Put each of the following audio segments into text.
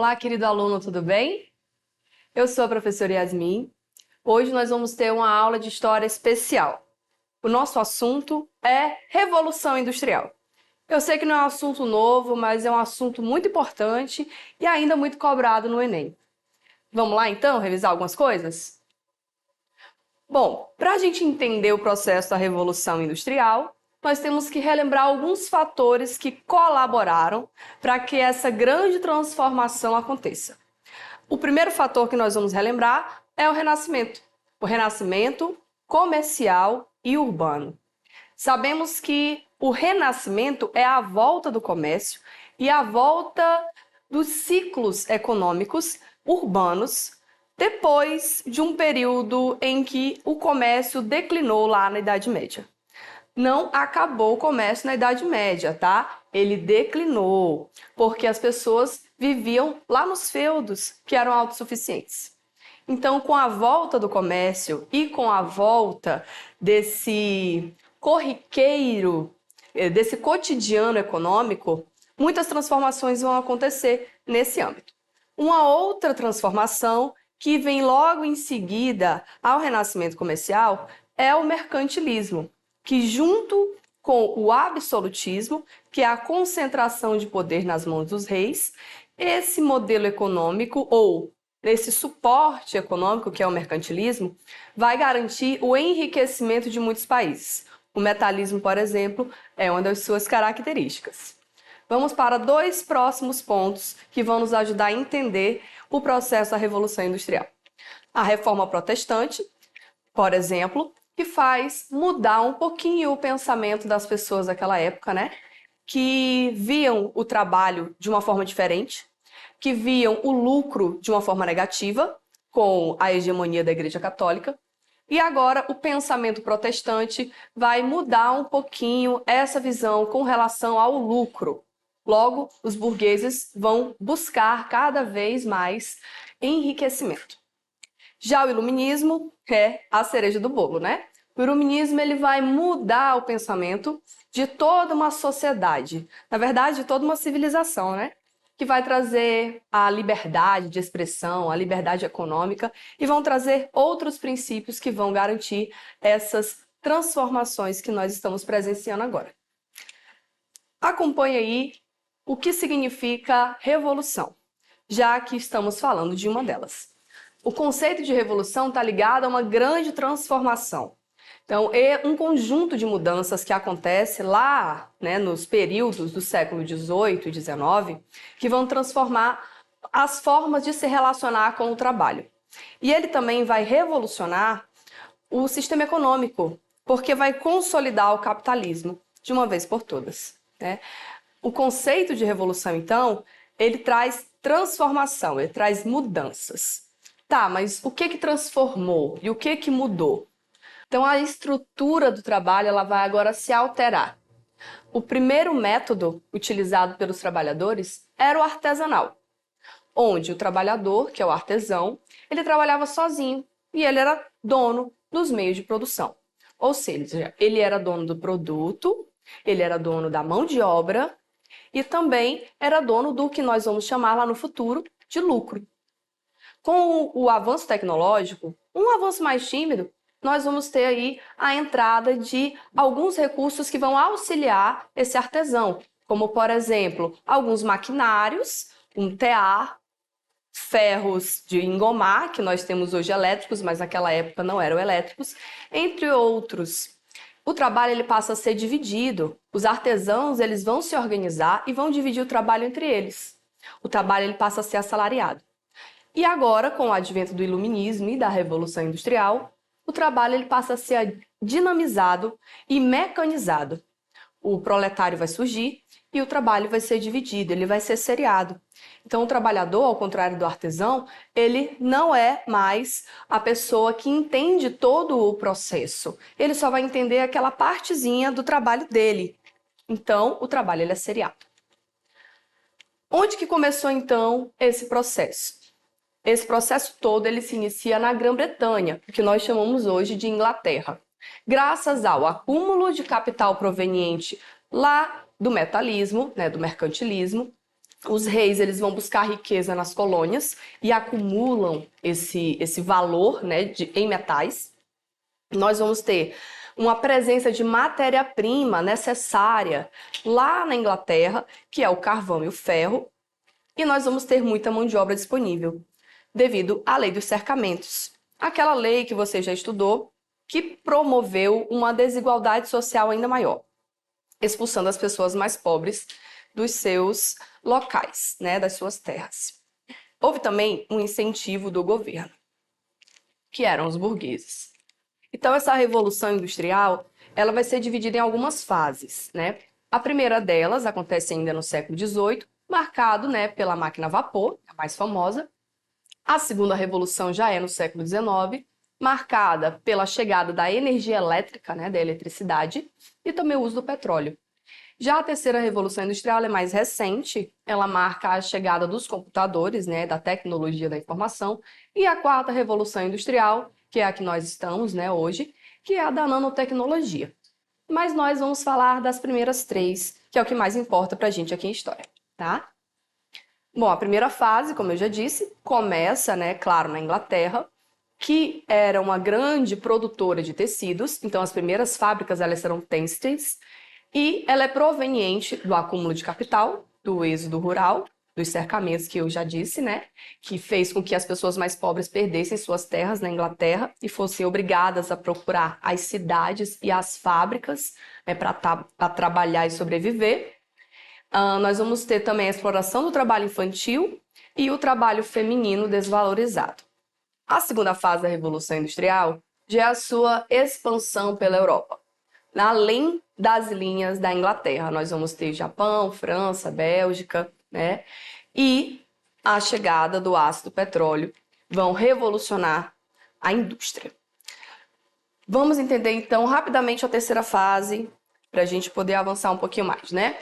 Olá, querido aluno, tudo bem? Eu sou a professora Yasmin. Hoje nós vamos ter uma aula de história especial. O nosso assunto é Revolução Industrial. Eu sei que não é um assunto novo, mas é um assunto muito importante e ainda muito cobrado no Enem. Vamos lá, então, revisar algumas coisas? Bom, para a gente entender o processo da Revolução Industrial, nós temos que relembrar alguns fatores que colaboraram para que essa grande transformação aconteça. O primeiro fator que nós vamos relembrar é o renascimento comercial e urbano. Sabemos que o renascimento é a volta do comércio e a volta dos ciclos econômicos urbanos depois de um período em que o comércio declinou lá na Idade Média. Não acabou o comércio na Idade Média, tá? Ele declinou, porque as pessoas viviam lá nos feudos, que eram autossuficientes. Então, com a volta do comércio e com a volta desse corriqueiro, desse cotidiano econômico, muitas transformações vão acontecer nesse âmbito. Uma outra transformação que vem logo em seguida ao renascimento comercial é o mercantilismo, que junto com o absolutismo, que é a concentração de poder nas mãos dos reis, esse modelo econômico ou esse suporte econômico, que é o mercantilismo, vai garantir o enriquecimento de muitos países. O metalismo, por exemplo, é uma das suas características. Vamos para dois próximos pontos que vão nos ajudar a entender o processo da Revolução Industrial. A Reforma Protestante, por exemplo, que faz mudar um pouquinho o pensamento das pessoas daquela época, né? Que viam o trabalho de uma forma diferente, que viam o lucro de uma forma negativa, com a hegemonia da Igreja Católica. E agora o pensamento protestante vai mudar um pouquinho essa visão com relação ao lucro. Logo, os burgueses vão buscar cada vez mais enriquecimento. Já o iluminismo é a cereja do bolo, né? O iluminismo ele vai mudar o pensamento de toda uma sociedade, na verdade, de toda uma civilização, né? Que vai trazer a liberdade de expressão, a liberdade econômica e vão trazer outros princípios que vão garantir essas transformações que nós estamos presenciando agora. Acompanhe aí o que significa revolução, já que estamos falando de uma delas. O conceito de revolução está ligado a uma grande transformação. Então, é um conjunto de mudanças que acontece lá, né, nos períodos do século XVIII e XIX, que vão transformar as formas de se relacionar com o trabalho. E ele também vai revolucionar o sistema econômico, porque vai consolidar o capitalismo de uma vez por todas, né? O conceito de revolução, então, ele traz transformação, ele traz mudanças. Tá, mas o que transformou e o que mudou? Então, a estrutura do trabalho ela vai agora se alterar. O primeiro método utilizado pelos trabalhadores era o artesanal, onde o trabalhador, que é o artesão, ele trabalhava sozinho e ele era dono dos meios de produção. Ou seja, ele era dono do produto, ele era dono da mão de obra e também era dono do que nós vamos chamar lá no futuro de lucro. Com o avanço tecnológico, um avanço mais tímido, nós vamos ter aí a entrada de alguns recursos que vão auxiliar esse artesão, como, por exemplo, alguns maquinários, um tear, ferros de engomar, que nós temos hoje elétricos, mas naquela época não eram elétricos, entre outros. O trabalho ele passa a ser dividido. Os artesãos eles vão se organizar e vão dividir o trabalho entre eles. O trabalho ele passa a ser assalariado. E agora, com o advento do iluminismo e da Revolução Industrial, o trabalho ele passa a ser dinamizado e mecanizado. O proletário vai surgir e o trabalho vai ser dividido, ele vai ser seriado. Então, o trabalhador, ao contrário do artesão, ele não é mais a pessoa que entende todo o processo. Ele só vai entender aquela partezinha do trabalho dele. Então, o trabalho ele é seriado. Onde que começou, então, esse processo? Esse processo todo ele se inicia na Grã-Bretanha, que nós chamamos hoje de Inglaterra. Graças ao acúmulo de capital proveniente lá do metalismo, né, do mercantilismo, Os reis eles vão buscar riqueza nas colônias e acumulam esse valor, né, em metais. Nós vamos ter uma presença de matéria-prima necessária lá na Inglaterra, que é o carvão e o ferro, e nós vamos ter muita mão de obra disponível, devido à lei dos cercamentos. Aquela lei que você já estudou, que promoveu uma desigualdade social ainda maior, expulsando as pessoas mais pobres dos seus locais, né, das suas terras. Houve também um incentivo do governo, que eram os burgueses. Então, essa revolução industrial, ela vai ser dividida em algumas fases, né? A primeira delas acontece ainda no século XVIII, marcado, né, pela máquina a vapor, a mais famosa. A segunda revolução já é no século XIX, marcada pela chegada da energia elétrica, né, da eletricidade, e também o uso do petróleo. Já a terceira revolução industrial é mais recente, ela marca a chegada dos computadores, né, da tecnologia da informação, e a quarta revolução industrial, que é a que nós estamos, né, hoje, que é a da nanotecnologia. Mas nós vamos falar das primeiras três, que é o que mais importa para a gente aqui em História, tá? Bom, a primeira fase, como eu já disse, começa, né, claro, na Inglaterra, que era uma grande produtora de tecidos, então as primeiras fábricas elas eram têxteis, e ela é proveniente do acúmulo de capital, do êxodo rural, dos cercamentos que eu já disse, né? Que fez com que as pessoas mais pobres perdessem suas terras na Inglaterra e fossem obrigadas a procurar as cidades e as fábricas, né, para trabalhar e sobreviver. Nós vamos ter também a exploração do trabalho infantil e o trabalho feminino desvalorizado. A segunda fase da Revolução Industrial já é a sua expansão pela Europa. Além das linhas da Inglaterra, nós vamos ter Japão, França, Bélgica, né? E a chegada do aço do petróleo vão revolucionar a indústria. Vamos entender então rapidamente a terceira fase para a gente poder avançar um pouquinho mais, né?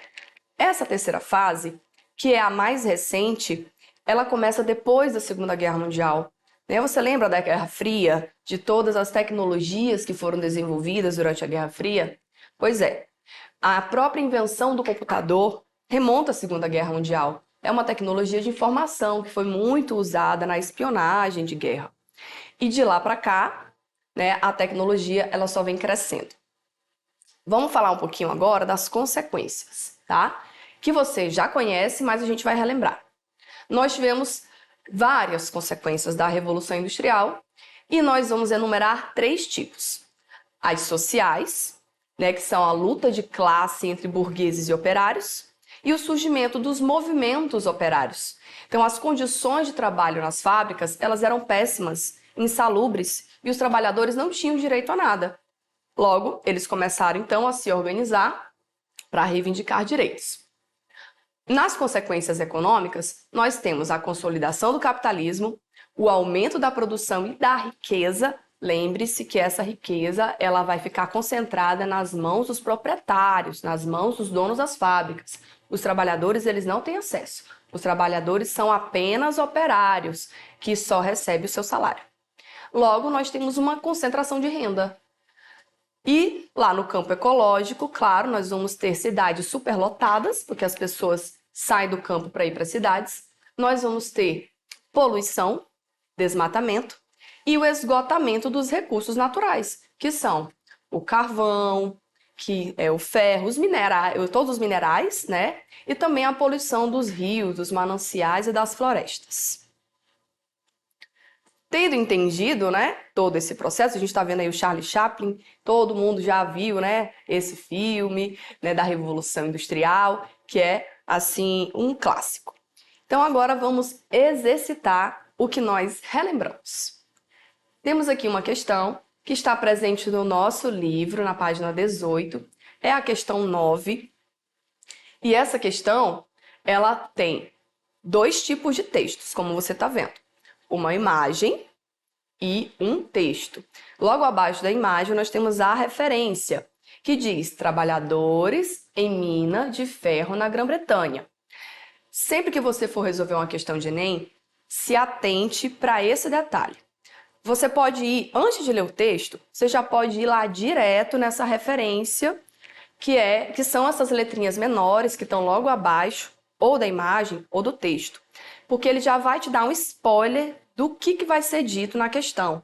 Essa terceira fase, que é a mais recente, ela começa depois da Segunda Guerra Mundial. Você lembra da Guerra Fria, de todas as tecnologias que foram desenvolvidas durante a Guerra Fria? Pois é, a própria invenção do computador remonta à Segunda Guerra Mundial. É uma tecnologia de informação que foi muito usada na espionagem de guerra. E de lá para cá, né, a tecnologia ela só vem crescendo. Vamos falar um pouquinho agora das consequências, tá? Que você já conhece, mas a gente vai relembrar. Nós tivemos várias consequências da Revolução Industrial e nós vamos enumerar três tipos. As sociais, né, que são a luta de classe entre burgueses e operários, e o surgimento dos movimentos operários. Então, as condições de trabalho nas fábricas, elas eram péssimas, insalubres, e os trabalhadores não tinham direito a nada. Logo, eles começaram, então, a se organizar para reivindicar direitos. Nas consequências econômicas, nós temos a consolidação do capitalismo, o aumento da produção e da riqueza. Lembre-se que essa riqueza ela vai ficar concentrada nas mãos dos proprietários, nas mãos dos donos das fábricas. Os trabalhadores eles não têm acesso. Os trabalhadores são apenas operários, que só recebem o seu salário. Logo, nós temos uma concentração de renda. E lá no campo ecológico, claro, nós vamos ter cidades superlotadas, porque as pessoas saem do campo para ir para as cidades. Nós vamos ter poluição, desmatamento e o esgotamento dos recursos naturais, que são o carvão, que é o ferro, os minerais, todos os minerais, né? E também a poluição dos rios, dos mananciais e das florestas. Tendo entendido, né, todo esse processo, a gente está vendo aí o Charlie Chaplin, todo mundo já viu, né, esse filme, né, da Revolução Industrial, que é, assim, um clássico. Então, agora vamos exercitar o que nós relembramos. Temos aqui uma questão que está presente no nosso livro, na página 18, é a questão 9, e essa questão, ela tem dois tipos de textos, como você está vendo. Uma imagem e um texto. Logo abaixo da imagem, nós temos a referência, que diz trabalhadores em mina de ferro na Grã-Bretanha. Sempre que você for resolver uma questão de Enem, se atente para esse detalhe. Você pode ir, antes de ler o texto, você já pode ir lá direto nessa referência, que são essas letrinhas menores que estão logo abaixo, ou da imagem ou do texto, porque ele já vai te dar um spoiler do que vai ser dito na questão.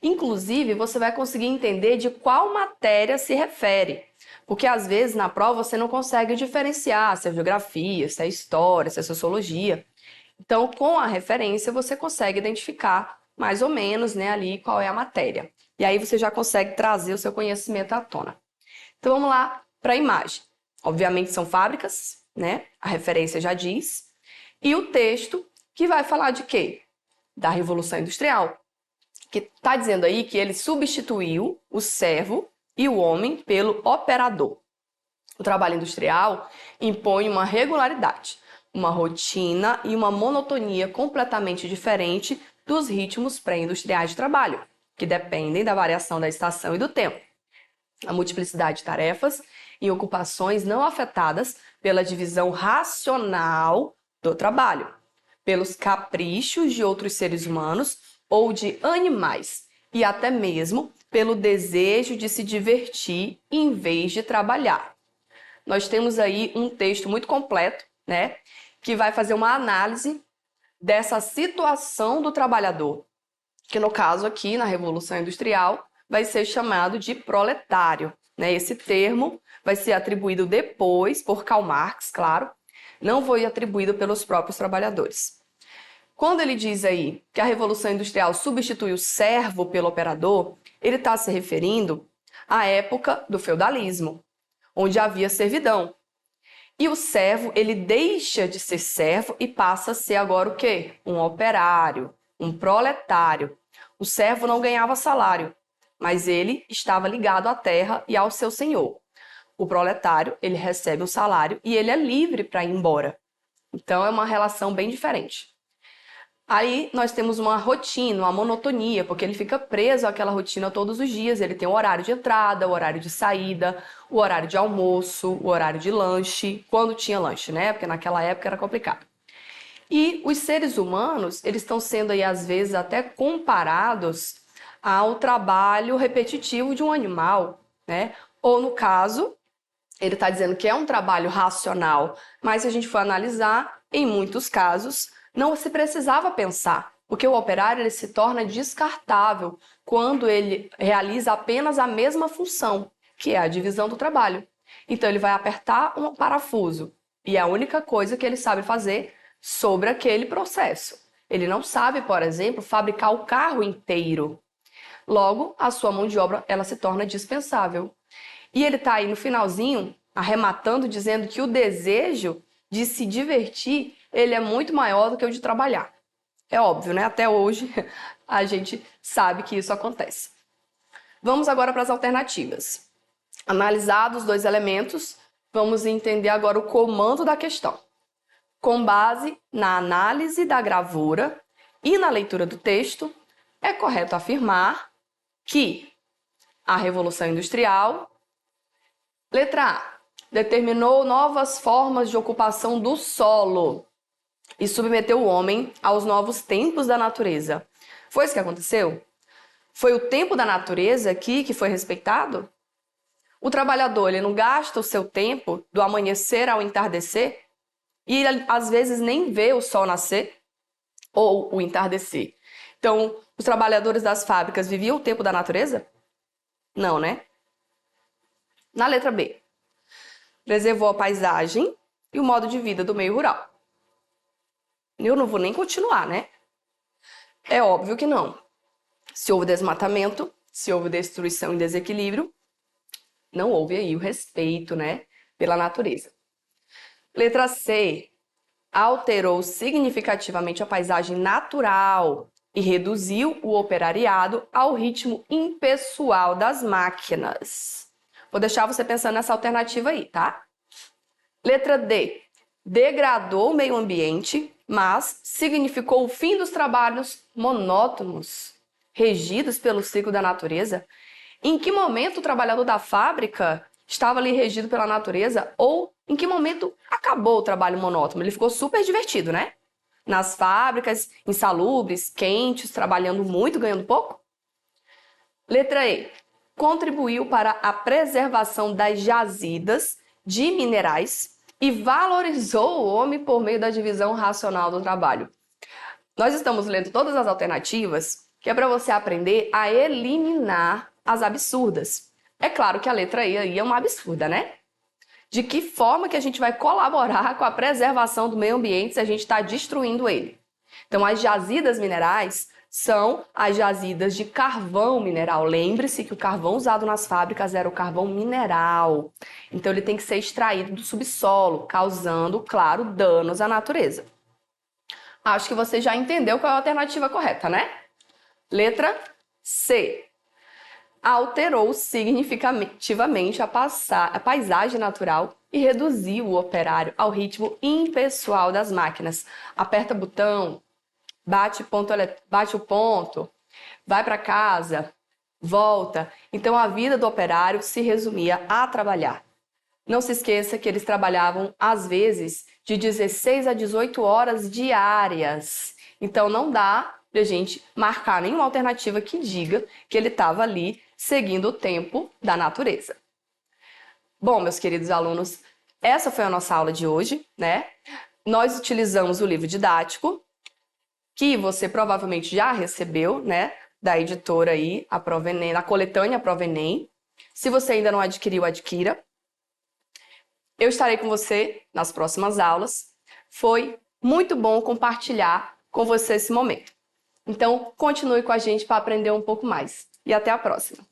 Inclusive, você vai conseguir entender de qual matéria se refere, porque às vezes na prova você não consegue diferenciar se é geografia, se é história, se é sociologia. Então, com a referência, você consegue identificar mais ou menos, né, ali qual é a matéria. E aí você já consegue trazer o seu conhecimento à tona. Então, vamos lá para a imagem. Obviamente são fábricas, né? A referência já diz. E o texto, que vai falar de quê? Da Revolução Industrial, que está dizendo aí que ele substituiu o servo e o homem pelo operador. O trabalho industrial impõe uma regularidade, uma rotina e uma monotonia completamente diferente dos ritmos pré-industriais de trabalho, que dependem da variação da estação e do tempo. A multiplicidade de tarefas e ocupações não afetadas pela divisão racional do trabalho, pelos caprichos de outros seres humanos ou de animais, e até mesmo pelo desejo de se divertir em vez de trabalhar. Nós temos aí um texto muito completo, né, que vai fazer uma análise dessa situação do trabalhador, que no caso aqui, na Revolução Industrial, vai ser chamado de proletário, né? Esse termo vai ser atribuído depois por Karl Marx, claro, não foi atribuído pelos próprios trabalhadores. Quando ele diz aí que a Revolução Industrial substitui o servo pelo operador, ele está se referindo à época do feudalismo, onde havia servidão. E o servo, ele deixa de ser servo e passa a ser agora o quê? Um operário, um proletário. O servo não ganhava salário, mas ele estava ligado à terra e ao seu senhor. O proletário, ele recebe um salário e ele é livre para ir embora. Então, é uma relação bem diferente. Aí nós temos uma rotina, uma monotonia, porque ele fica preso àquela rotina todos os dias. Ele tem o horário de entrada, o horário de saída, o horário de almoço, o horário de lanche, quando tinha lanche, né? Porque naquela época era complicado. E os seres humanos, eles estão sendo aí às vezes até comparados ao trabalho repetitivo de um animal, né? Ou no caso, ele está dizendo que é um trabalho racional, mas se a gente for analisar, em muitos casos, não se precisava pensar, porque o operário ele se torna descartável quando ele realiza apenas a mesma função, que é a divisão do trabalho. Então ele vai apertar um parafuso e é a única coisa que ele sabe fazer sobre aquele processo. Ele não sabe, por exemplo, fabricar o carro inteiro. Logo, a sua mão de obra ela se torna dispensável. E ele está aí no finalzinho, arrematando, dizendo que o desejo de se divertir, ele é muito maior do que o de trabalhar. É óbvio, né? Até hoje a gente sabe que isso acontece. Vamos agora para as alternativas. Analisados os dois elementos, vamos entender agora o comando da questão. Com base na análise da gravura e na leitura do texto, é correto afirmar que a Revolução Industrial, letra A, determinou novas formas de ocupação do solo e submeteu o homem aos novos tempos da natureza. Foi isso que aconteceu? Foi o tempo da natureza aqui que foi respeitado? O trabalhador, ele não gasta o seu tempo do amanhecer ao entardecer? E ele, às vezes, nem vê o sol nascer ou o entardecer. Então, os trabalhadores das fábricas viviam o tempo da natureza? Não, né? Na letra B, preservou a paisagem e o modo de vida do meio rural. Eu não vou nem continuar, né? É óbvio que não. Se houve desmatamento, se houve destruição e desequilíbrio, não houve aí o respeito, né, pela natureza. Letra C, alterou significativamente a paisagem natural e reduziu o operariado ao ritmo impessoal das máquinas. Vou deixar você pensando nessa alternativa aí, tá? Letra D, degradou o meio ambiente, mas significou o fim dos trabalhos monótonos, regidos pelo ciclo da natureza. Em que momento o trabalhador da fábrica estava ali regido pela natureza ou em que momento acabou o trabalho monótono? Ele ficou super divertido, né? Nas fábricas, insalubres, quentes, trabalhando muito, ganhando pouco. Letra E. Contribuiu para a preservação das jazidas de minerais e valorizou o homem por meio da divisão racional do trabalho. Nós estamos lendo todas as alternativas, que é para você aprender a eliminar as absurdas. É claro que a letra E aí é uma absurda, né? De que forma que a gente vai colaborar com a preservação do meio ambiente se a gente está destruindo ele? Então, as jazidas minerais são as jazidas de carvão mineral. Lembre-se que o carvão usado nas fábricas era o carvão mineral. Então, ele tem que ser extraído do subsolo, causando, claro, danos à natureza. Acho que você já entendeu qual é a alternativa correta, né? Letra C. Alterou significativamente a paisagem natural e reduziu o operário ao ritmo impessoal das máquinas. Aperta botão, bate o ponto, vai para casa, volta. Então a vida do operário se resumia a trabalhar. Não se esqueça que eles trabalhavam, às vezes, de 16 a 18 horas diárias. Então não dá pra gente marcar nenhuma alternativa que diga que ele estava ali seguindo o tempo da natureza. Bom, meus queridos alunos, essa foi a nossa aula de hoje, né? Nós utilizamos o livro didático, que você provavelmente já recebeu, né? Da editora aí, a Prova Enem, da coletânea Prova Enem. Se você ainda não adquiriu, adquira. Eu estarei com você nas próximas aulas. Foi muito bom compartilhar com você esse momento. Então, continue com a gente para aprender um pouco mais. E até a próxima!